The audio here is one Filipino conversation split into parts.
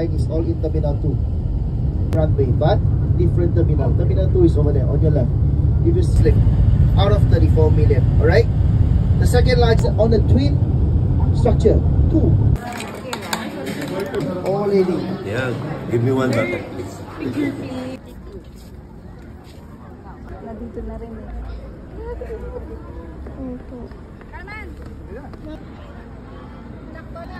line is all in Terminal 2 runway, but different terminal. Terminal 2 is over there on your left. If you slip out of 34 million, alright? The second line is on the twin structure 2. Oh lady. Yeah, give me one bucket, please. Nandito na rin eh. Carmen! Nakto na.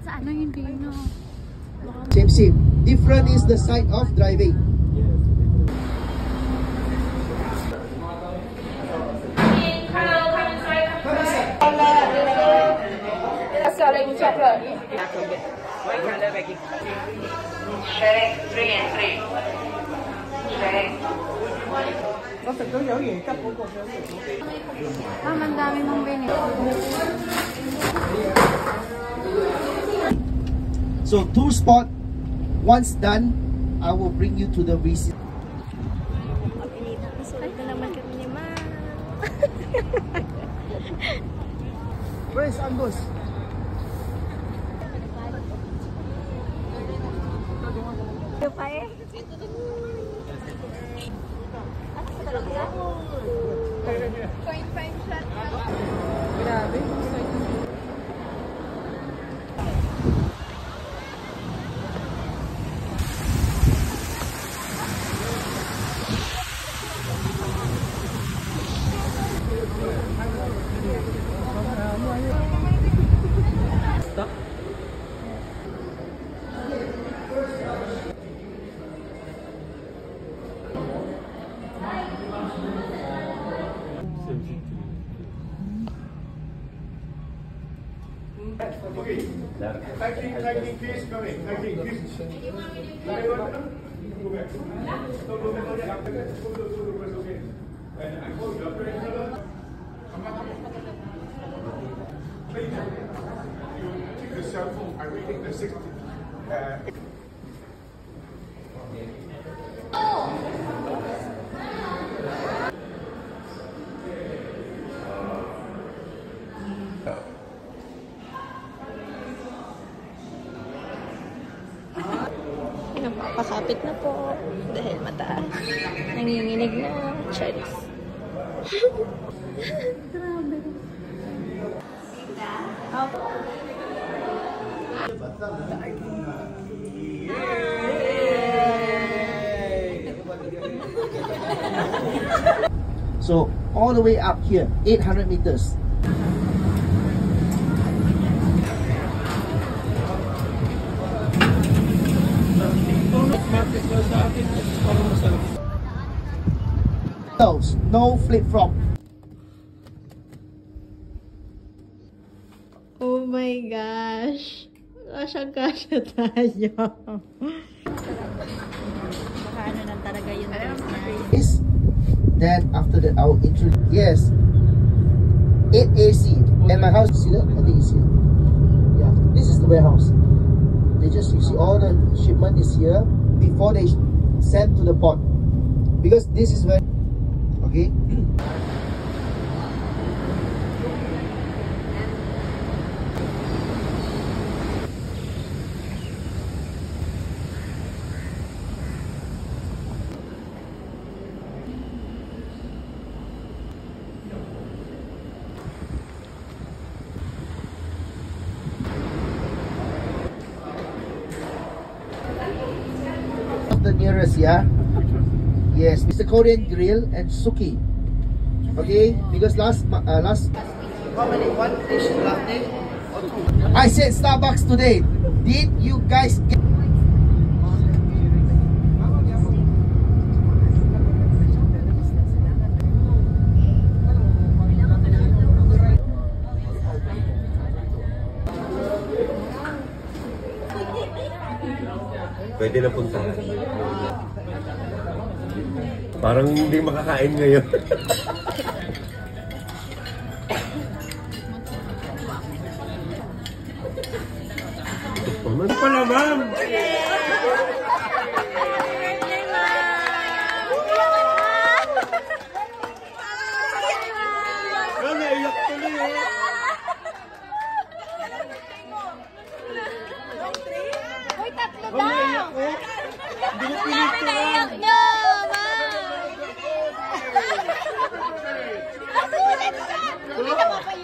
Sa ano hindi no? Same. Different is the side of driving. Selling chocolate. Sharing 3 and 3. Sharing. Ang dami mong binili. So 2 spot. Once done, I will bring you to the receipt. Where is Angus? Pa eh. Point 5 shot. Grabe. Okay. Tagging, please, coming. Tagging, please. Go back. Okay. And I hold up. Take the cell phone. I will take the 60. Napapakapit na po dahil mataas. Nanginginig na. Charis. Grabe. So all the way up here, 800 meters. No flip-flop. Oh my gosh. Kasyang-kasya tayo. Baka ano lang talaga yung Yes. Then after that I will introduce. Yes. 8 AC. And my house is here. I think it's here. Yeah. This is the warehouse. They just, you see, all the shipment is here before they send to the port. Because this is where. Okay. The nearest, yeah. Yes, it's the Korean grill and suki. Okay, because last how many? One dish last day or 2? I said Starbucks today. Did you guys get? Pwede na puntahan. Parang hindi makakain ngayon. Ito pala, ma'am!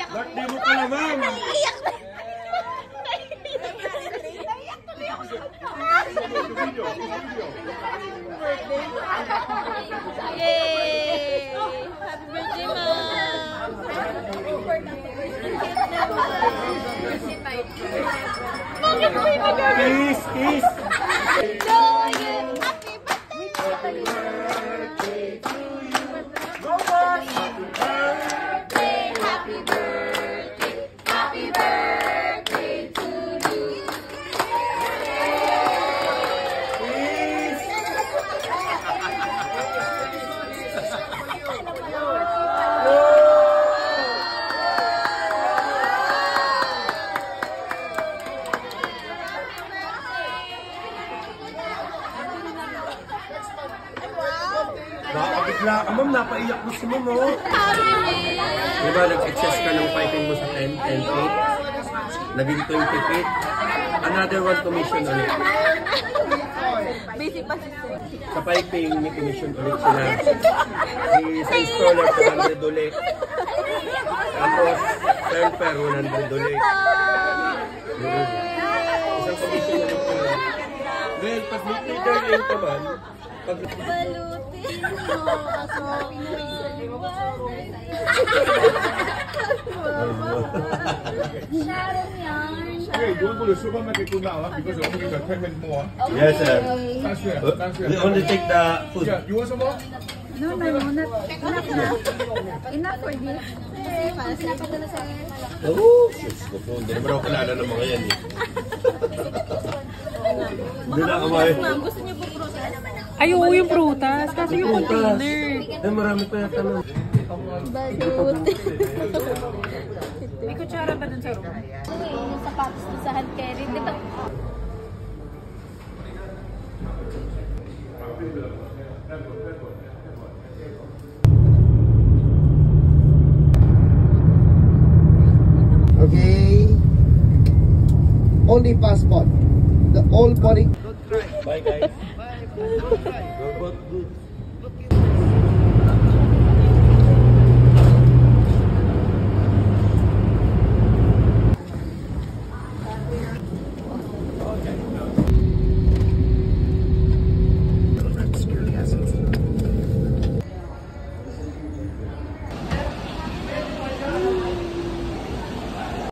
Birthday mo pala, ma'am! Yay! Happy birthday, Mom! Bakit po yung magagawa? Kiss! Happy birthday to you! Happy birthday to you! Nakakabigla ka, ma'am. Napaiyak mo si ma'am, oh. Diba, nag-excess ka ng piping mo sa 10 and 8. Naging 20 feet. Another one commission ulit. Basic pa si Sa piping, may commission ulit sila. Sa installer, 200 ulit. Tapos, turn per 100 ulit. Isang commission ulit sila. Well, pag may trigger yun naman, pag... Balutin mo ako. Sharon yan. Okay, you want to go to the supermarket too now, because you're only going to payment more. Yes, sir. Transfer, transfer. We only take the food. Yeah, you want some more? No, not enough na. Enough for this. Oh, shit. Hindi naman ako kilala ng mga yan, eh. Hindi na kamay. Gusto niyo po prutas? Ay, oo, yung prutas. Kasi yung container. Eh, marami pa yata na. Balut. May kutsara ba dun sa room? Yung sapatos ko sa hand carry, di ba? Okay. Only passport. The old body. Bye, guys. Bye. You're both good.